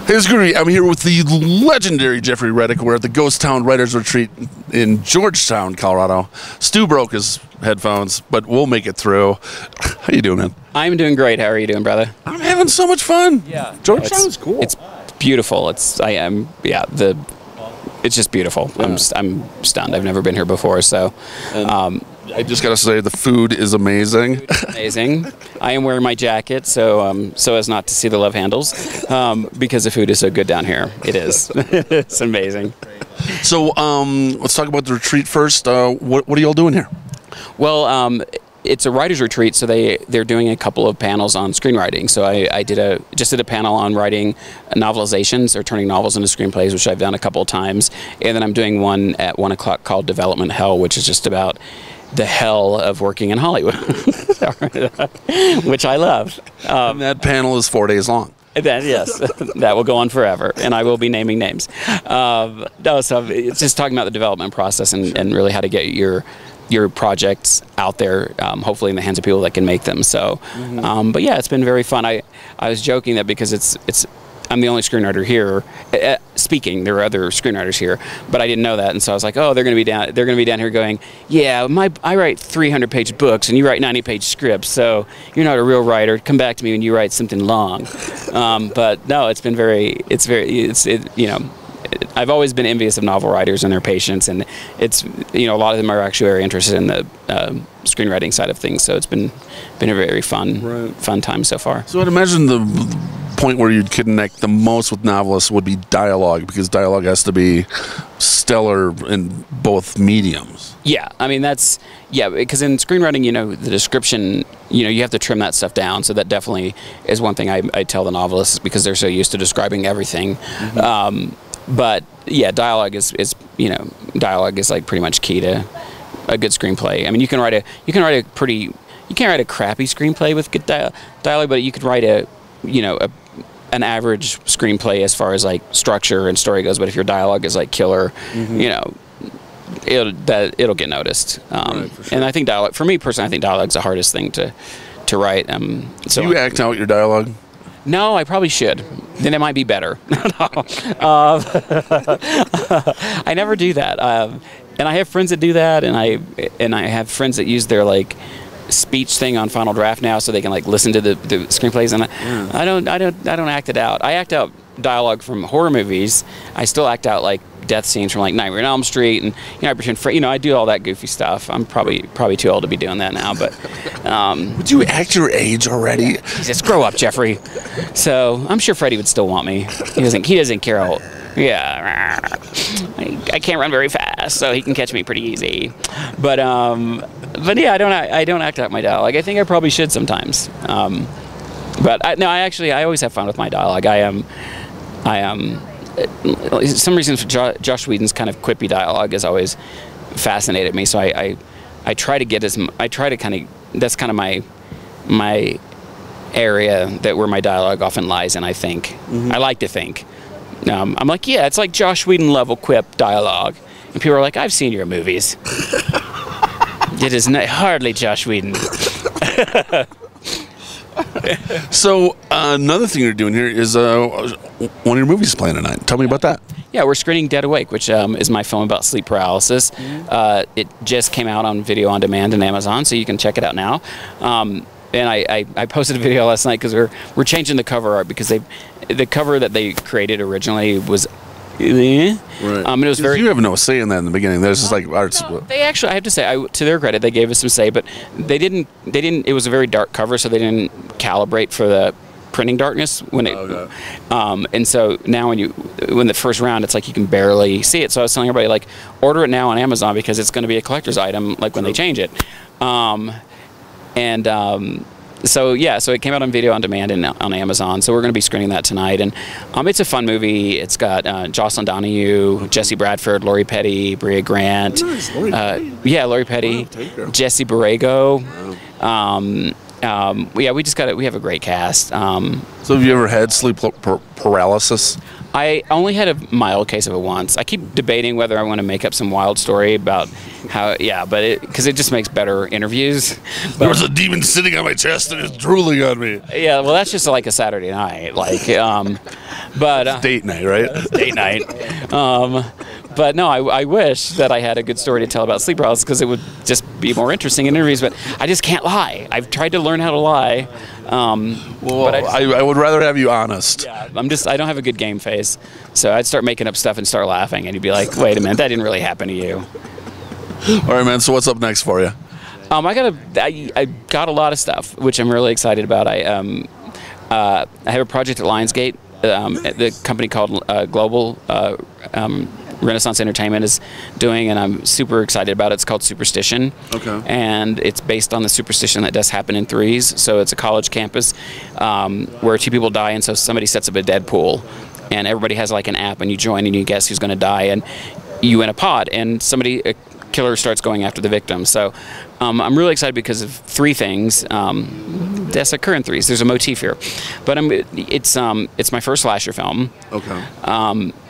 Hey, it's Groovey. I'm here with the legendary Jeffrey Reddick. We're at the Ghost Town Writers Retreat in Georgetown, Colorado. Stu broke his headphones, but we'll make it through. How you doing, man? I'm doing great. How are you doing, brother? I'm having so much fun. Yeah, Georgetown is cool. It's beautiful. It's just beautiful. Yeah. I'm stunned. I've never been here before, so. I just gotta say the food is amazing. Amazing. I am wearing my jacket so as not to see the love handles, because the food is so good down here. It is. It's amazing. So let's talk about the retreat first. What are y'all doing here? Well, it's a writer's retreat, so they're doing a couple of panels on screenwriting. So I did a panel on writing novelizations or turning novels into screenplays, which I've done a couple of times, and then I'm doing one at 1 o'clock called Development Hell, which is just about the hell of working in Hollywood, which I love. And that panel is 4 days long. Yes, that will go on forever, and I will be naming names. So it's just talking about the development process and really how to get your projects out there, hopefully in the hands of people that can make them. So, but yeah, it's been very fun. I was joking that because I'm the only screenwriter here speaking. There are other screenwriters here, but I didn't know that, and so I was like, oh, they're going to be down here going, yeah, I write 300-page books and you write 90-page scripts, so you're not a real writer. Come back to me when you write something long. But no, it's been I've always been envious of novel writers and their patience, and it's a lot of them are actually very interested in the screenwriting side of things. So it's been a very fun time so far. So I'd imagine the point where you'd connect the most with novelists would be dialogue, because dialogue has to be stellar in both mediums. Yeah, I mean because in screenwriting, the description, you have to trim that stuff down. So that definitely is one thing I tell the novelists, because they're so used to describing everything. But yeah, dialogue is like pretty much key to a good screenplay. I mean, you can't write a crappy screenplay with good dialogue, but you could write an average screenplay as far as like structure and story goes. But if your dialogue is like killer, it'll get noticed. Right, for sure. And I think for me personally, I think dialogue's the hardest thing to write. So you act out your dialogue? No, I probably should. Then it might be better. I never do that. And I have friends that do that, and I have friends that use their like speech thing on Final Draft now, so they can like listen to the screenplays. And I don't act it out. I act out dialogue from horror movies. I still act out like death scenes from like Nightmare on Elm Street, and I pretend I do all that goofy stuff. I'm probably too old to be doing that now, but would you act your age already? Jesus, grow up, Jeffrey. So I'm sure Freddie would still want me. He doesn't care how. Yeah, I can't run very fast, so he can catch me pretty easy. But yeah, I don't act out my dialogue. I think I probably should sometimes. But I always have fun with my dialogue. Some reasons Josh Whedon's kind of quippy dialogue has always fascinated me. So I try to that's kind of my area where my dialogue often lies in. I think I like to think. I'm like, yeah, it's like Josh Whedon level quip dialogue, and people are like, I've seen your movies. It is hardly Josh Whedon. So another thing you're doing here is one of your movies playing tonight. Tell me about that. Yeah, we're screening Dead Awake, which is my film about sleep paralysis. It just came out on video on demand on Amazon, so you can check it out now. And I posted a video last night because we're changing the cover art, because the cover that they created originally was. Right. And it was you have no say in that in the beginning. There's just like arts. No, they actually, I have to say, to their credit, they gave us some say, but they didn't. It was a very dark cover, so they didn't calibrate for the printing darkness when it. Okay. And so now when the first round, it's like you can barely see it. So I was telling everybody, like, order it now on Amazon, because it's going to be a collector's item, like when they change it. So yeah, so it came out on video on demand and on Amazon. So we're going to be screening that tonight, and it's a fun movie. It's got Jocelyn Donahue, Jesse Bradford, Lori Petty, Brea Grant. Nice. Lori Petty? Yeah, Lori Petty, Jesse Borrego. Wow. Yeah, we have a great cast. So have you ever had sleep paralysis? I only had a mild case of it once. I keep debating whether I want to make up some wild story about how, but because it just makes better interviews. But, there was a demon sitting on my chest and it was drooling on me. Yeah, well, that's just like a Saturday night, like, but date night, right? Date night. But no, I wish that I had a good story to tell about sleep paralysis because it would just be more interesting in interviews. But I just can't lie. I've tried to learn how to lie. But I would rather have you honest. Yeah, I don't have a good game face, so I'd start making up stuff and start laughing, and you'd be like, "Wait a minute, that didn't really happen to you." All right, man. So what's up next for you? I got a lot of stuff, which I'm really excited about. I have a project at Lionsgate. The company called Global Renaissance Entertainment is doing, and I'm super excited about it. It's called Superstition. Okay. And it's based on the superstition that does happen in threes. So it's a college campus where 2 people die, and so somebody sets up a dead pool, and everybody has like an app, and you join and you guess who's going to die, and you in a pod, and a killer starts going after the victim. So I'm really excited because of 3 things. Deaths occur in threes. There's a motif here, but it's my first slasher film. Okay.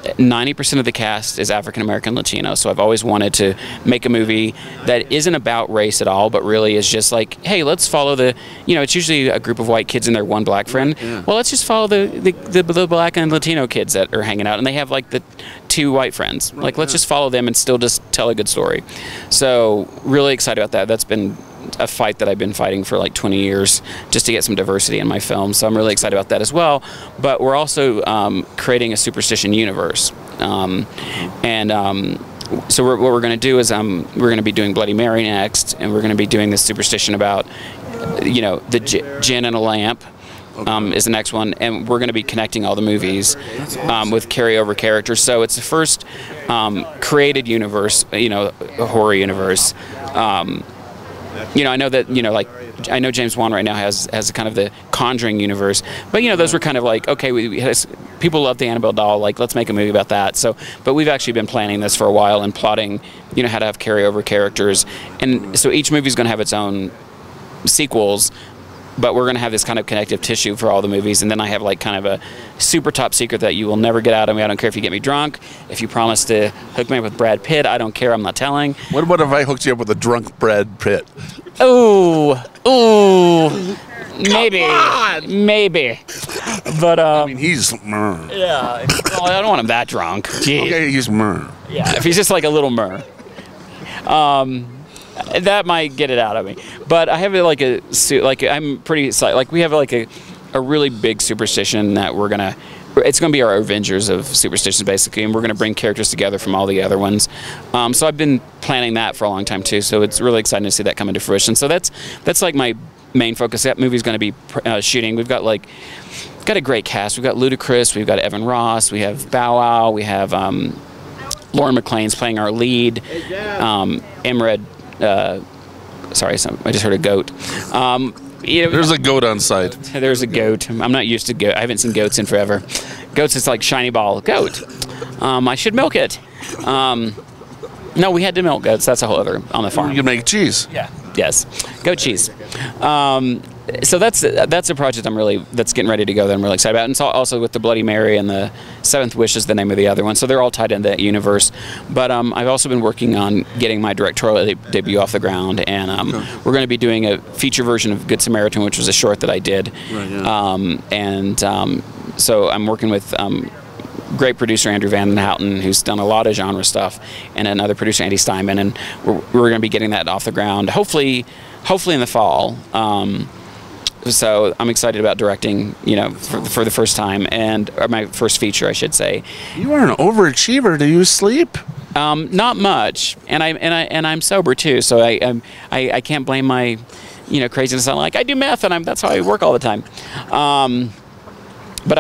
90% of the cast is African American Latino, so I've always wanted to make a movie that isn't about race at all, but really is just like, hey, let's follow it's usually a group of white kids and their one black friend. Yeah. Well, let's just follow the black and Latino kids that are hanging out, and they have like the 2 white friends. Like, let's just follow them and still just tell a good story. So really excited about that. That's been a fight that I've been fighting for like 20 years just to get some diversity in my film. So I'm really excited about that as well. But we're also creating a superstition universe. So what we're going to do is we're going to be doing Bloody Mary next, and we're going to be doing this superstition about, the gin in a lamp. Is the next one, and we're going to be connecting all the movies with carryover characters. So it's the first created universe, a horror universe. I know that I know James Wan right now has kind of the Conjuring universe, but those were kind of like, okay, people love the Annabelle doll, like let's make a movie about that. So, but we've actually been planning this for a while and plotting, how to have carryover characters, and so each movie is going to have its own sequels. But we're going to have this kind of connective tissue for all the movies, and then I have like kind of a super top secret that you will never get out of me. I don't care if you get me drunk. If you promise to hook me up with Brad Pitt, I don't care. I'm not telling. What if I hooked you up with a drunk Brad Pitt? Ooh, maybe. But he's yeah. Well, I don't want him that drunk. Jeez. Okay, he's Yeah, if he's just like a little myrrh. That might get it out of me, but I have I'm pretty excited. Like we have like a really big superstition that it's gonna be our Avengers of superstitions basically, and we're gonna bring characters together from all the other ones. So I've been planning that for a long time too. So it's really exciting to see that come into fruition. So that's like my main focus. That movie's gonna be shooting. We've got a great cast. We've got Ludacris. We've got Evan Ross. We have Bow Wow. We have Lauren McLean's playing our lead. Imred. Sorry, I just heard a goat. There's a goat on site. There's a goat. I'm not used to goat. I haven't seen goats in forever. Goats is like shiny ball. Goat. I should milk it. No, we had to milk goats. That's a whole other on the farm. You can make cheese. Yeah. Yes. Goat cheese. So that's a project that's getting ready to go that I'm really excited about. And so also with the Bloody Mary and the Seventh Wish is the name of the other one. So they're all tied into that universe. But I've also been working on getting my directorial debut off the ground. And we're going to be doing a feature version of Good Samaritan, which was a short that I did. Right, yeah. So I'm working with great producer Andrew Van Houten, who's done a lot of genre stuff, and another producer Andy Steinman. And we're going to be getting that off the ground, hopefully in the fall. So I'm excited about directing, for the first time, or my first feature, I should say. You are an overachiever. Do you sleep? Not much, and I'm sober too. So I can't blame my, craziness on I do meth, and that's how I work all the time. But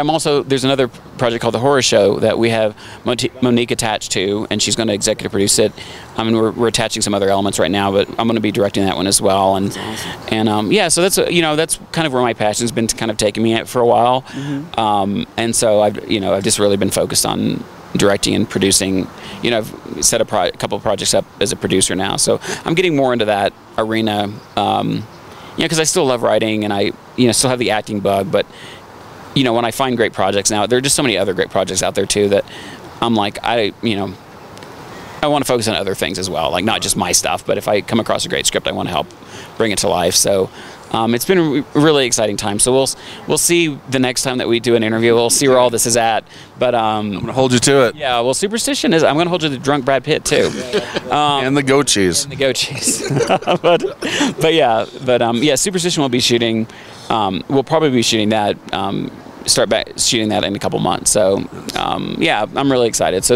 there's another project called The Horror Show that we have Monique attached to, and she's going to executive produce it. We're attaching some other elements right now, but I'm going to be directing that one as well. And so that's that's kind of where my passion's been kind of taking me for a while. Mm-hmm. And so I've just really been focused on directing and producing. I've set a couple of projects up as a producer now, so I'm getting more into that arena. Because I still love writing, and I still have the acting bug, but you know, when I find great projects now, there are just so many other great projects out there too that I'm like, you know, I want to focus on other things as well, like not just my stuff, but if I come across a great script, I want to help bring it to life. So it's been a really exciting time. So we'll see the next time that we do an interview. We'll see where all this is at. But I'm gonna hold you to it. Yeah. Well, Superstition is. I'm gonna hold you to the drunk Brad Pitt too. And the goat cheese. And the goat cheese. but yeah. Superstition will be shooting. We'll probably be shooting that. Start back shooting that in a couple months. So yeah, I'm really excited. So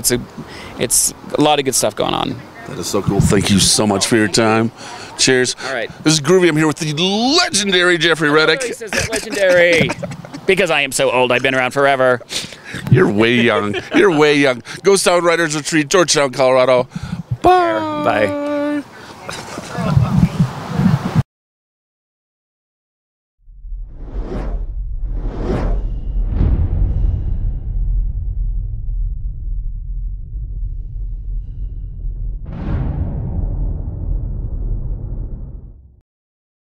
it's a lot of good stuff going on. That is so cool. Thank you so much for your time. Cheers. All right. This is Groovy. I'm here with the legendary Jeffrey Reddick. Everybody says that legendary. Because I am so old. I've been around forever. You're way young. You're way young. Ghost Town Writers Retreat, Georgetown, Colorado. Bye. Bye.